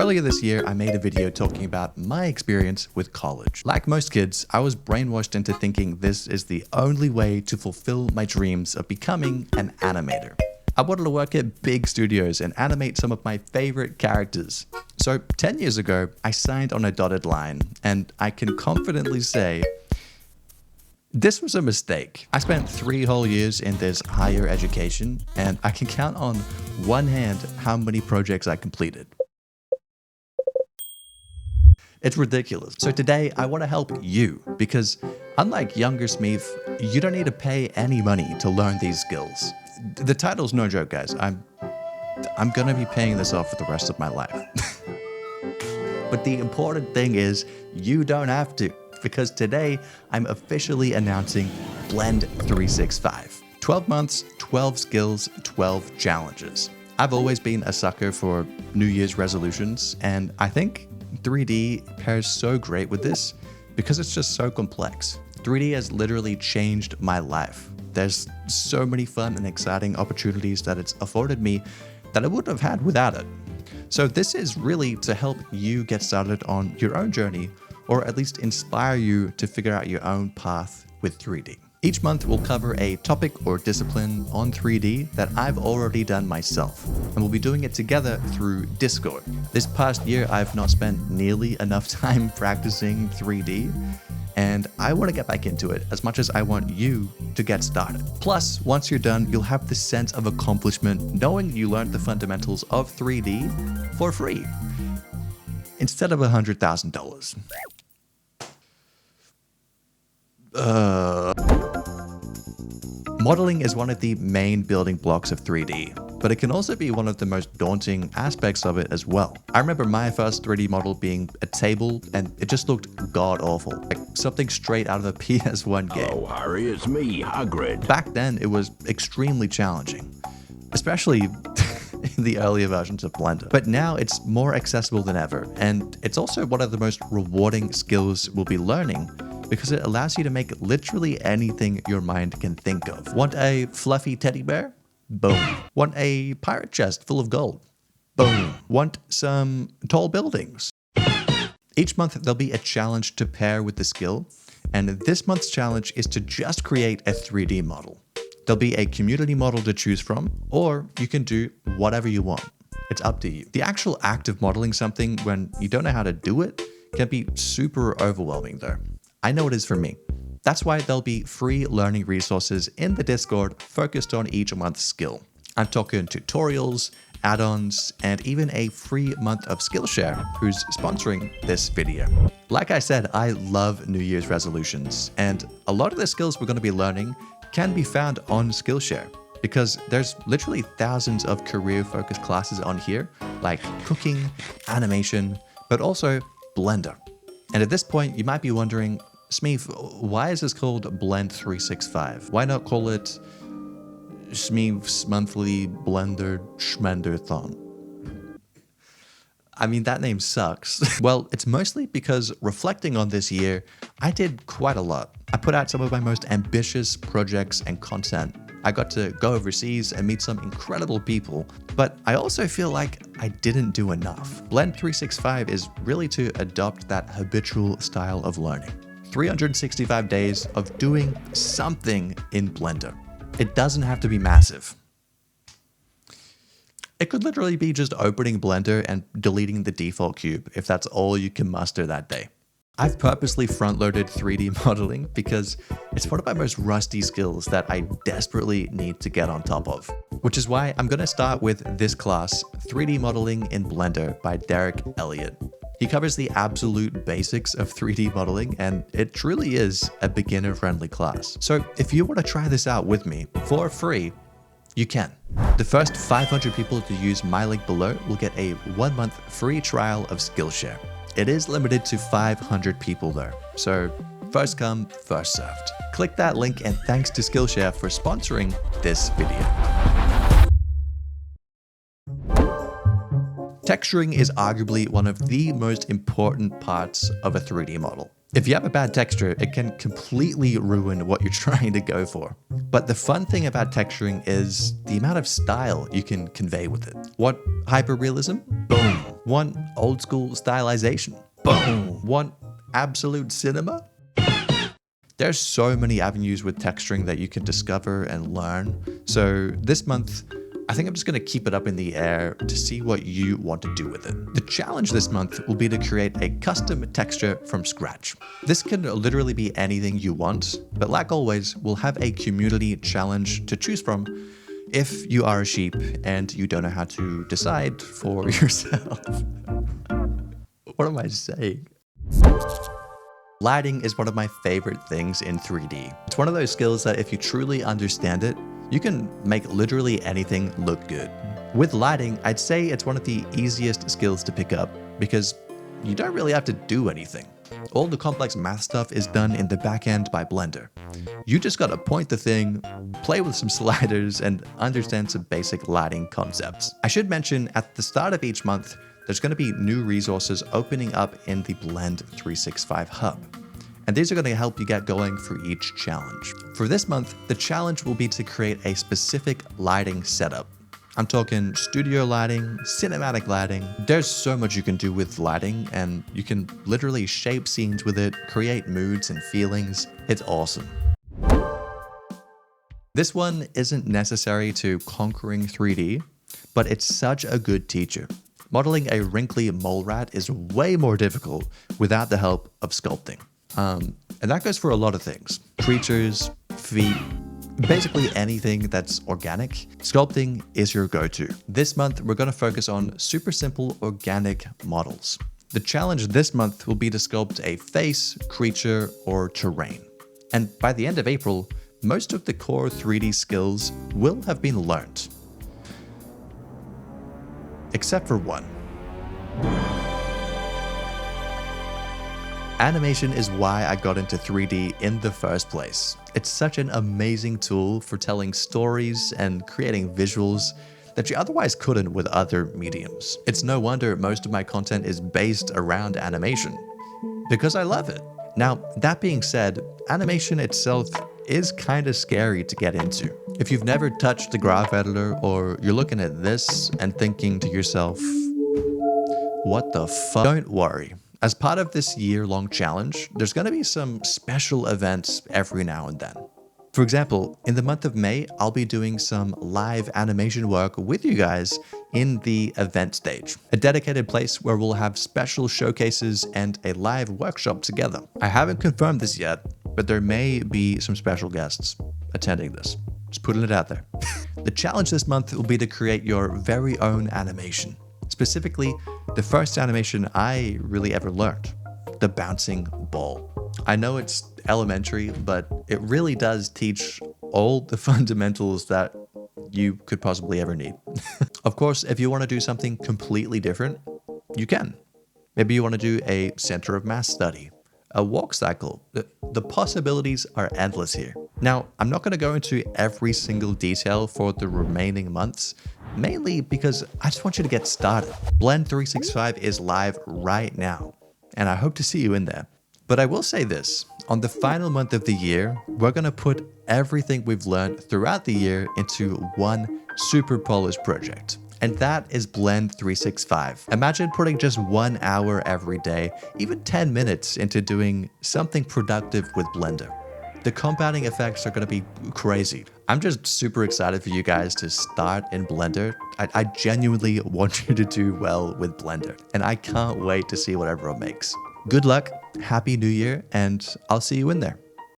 Earlier this year, I made a video talking about my experience with college. Like most kids, I was brainwashed into thinking this is the only way to fulfill my dreams of becoming an animator. I wanted to work at big studios and animate some of my favorite characters. So 10 years ago, I signed on a dotted line, and I can confidently say this was a mistake. I spent 3 whole years in this higher education, and I can count on one hand how many projects I completed. It's ridiculous. So today, I want to help you because unlike younger Smeeth, you don't need to pay any money to learn these skills. The title's no joke, guys. I'm gonna be paying this off for the rest of my life. But the important thing is you don't have to, because today I'm officially announcing Blend 365. 12 months, 12 skills, 12 challenges. I've always been a sucker for New Year's resolutions, and I think 3D pairs so great with this because it's just so complex. 3D has literally changed my life. There's so many fun and exciting opportunities that it's afforded me that I wouldn't have had without it. So this is really to help you get started on your own journey, or at least inspire you to figure out your own path with 3D. Each month we'll cover a topic or discipline on 3D that I've already done myself, and we'll be doing it together through Discord. This past year I've not spent nearly enough time practicing 3D, and I want to get back into it as much as I want you to get started. Plus, once you're done, you'll have this sense of accomplishment knowing you learned the fundamentals of 3D for free, instead of $100,000. Modeling is one of the main building blocks of 3D, but it can also be one of the most daunting aspects of it as well. I remember my first 3D model being a table, and it just looked god-awful, like something straight out of a PS1 game. Oh, Harry, it's me, Hagrid. Back then, it was extremely challenging, especially in the earlier versions of Blender. But now it's more accessible than ever, and it's also one of the most rewarding skills we'll be learning because it allows you to make literally anything your mind can think of. Want a fluffy teddy bear? Boom. Want a pirate chest full of gold? Boom. Want some tall buildings? Each month there'll be a challenge to pair with the skill, and this month's challenge is to just create a 3D model. There'll be a community model to choose from, or you can do whatever you want. It's up to you. The actual act of modeling something when you don't know how to do it can be super overwhelming though. I know it is for me. That's why there'll be free learning resources in the Discord focused on each month's skill. I'm talking tutorials, add-ons, and even a free month of Skillshare, who's sponsoring this video. Like I said, I love New Year's resolutions, and a lot of the skills we're going to be learning can be found on Skillshare, because there's literally thousands of career-focused classes on here, like cooking, animation, but also Blender. And at this point, you might be wondering, Smeeth, why is this called Blend 365? Why not call it Smeeth's Monthly Blender Schmenderthon? I mean, that name sucks. Well, it's mostly because reflecting on this year, I did quite a lot. I put out some of my most ambitious projects and content. I got to go overseas and meet some incredible people, but I also feel like I didn't do enough. Blend 365 is really to adopt that habitual style of learning. 365 days of doing something in Blender. It doesn't have to be massive. It could literally be just opening Blender and deleting the default cube if that's all you can muster that day. I've purposely front-loaded 3D modeling because it's one of my most rusty skills that I desperately need to get on top of. Which is why I'm going to start with this class, 3D Modeling in Blender by Derek Elliott. He covers the absolute basics of 3D modeling, and it truly is a beginner-friendly class. So if you want to try this out with me for free, you can. The first 500 people to use my link below will get a 1-month free trial of Skillshare. It is limited to 500 people though, so first come, first served. Click that link, and thanks to Skillshare for sponsoring this video. Texturing is arguably one of the most important parts of a 3D model. If you have a bad texture, it can completely ruin what you're trying to go for. But the fun thing about texturing is the amount of style you can convey with it. Want hyperrealism? Boom. Want old school stylization? Boom. Want absolute cinema? There's so many avenues with texturing that you can discover and learn. So this month, I think I'm just going to keep it up in the air to see what you want to do with it. The challenge this month will be to create a custom texture from scratch. This can literally be anything you want, but like always, we'll have a community challenge to choose from if you are a sheep and you don't know how to decide for yourself. What am I saying? Lighting is one of my favorite things in 3D. It's one of those skills that if you truly understand it, you can make literally anything look good. With lighting, I'd say it's one of the easiest skills to pick up because you don't really have to do anything. All the complex math stuff is done in the back end by Blender. You just gotta point the thing, play with some sliders, and understand some basic lighting concepts. I should mention at the start of each month, there's gonna be new resources opening up in the Blend 365 hub. And these are going to help you get going for each challenge. For this month, the challenge will be to create a specific lighting setup. I'm talking studio lighting, cinematic lighting. There's so much you can do with lighting, and you can literally shape scenes with it, create moods and feelings. It's awesome. This one isn't necessary to conquering 3D, but it's such a good teacher. Modeling a wrinkly mole rat is way more difficult without the help of sculpting. And that goes for a lot of things. Creatures, feet, basically anything that's organic. Sculpting is your go-to. This month, we're going to focus on super simple organic models. The challenge this month will be to sculpt a face, creature, or terrain. And by the end of April, most of the core 3D skills will have been learned. Except for one. Animation is why I got into 3D in the first place. It's such an amazing tool for telling stories and creating visuals that you otherwise couldn't with other mediums. It's no wonder most of my content is based around animation, because I love it. Now, that being said, animation itself is kind of scary to get into. If you've never touched the graph editor, or you're looking at this and thinking to yourself, what the fuck? Don't worry. As part of this year-long challenge, there's going to be some special events every now and then. For example, in the month of May, I'll be doing some live animation work with you guys in the event stage, a dedicated place where we'll have special showcases and a live workshop together. I haven't confirmed this yet, but there may be some special guests attending this. Just putting it out there. The challenge this month will be to create your very own animation. Specifically, the first animation I really ever learned, the bouncing ball. I know it's elementary, but it really does teach all the fundamentals that you could possibly ever need. Of course, if you want to do something completely different, you can. Maybe you want to do a center of mass study, a walk cycle. The possibilities are endless here. Now, I'm not going to go into every single detail for the remaining months, mainly because I just want you to get started. Blend 365 is live right now, and I hope to see you in there. But I will say this, on the final month of the year, we're going to put everything we've learned throughout the year into one super polished project. And that is Blend 365. Imagine putting just 1 hour every day, even 10 minutes into doing something productive with Blender. The compounding effects are going to be crazy. I'm just super excited for you guys to start in Blender. I genuinely want you to do well with Blender, and I can't wait to see what everyone makes. Good luck, Happy New Year, and I'll see you in there.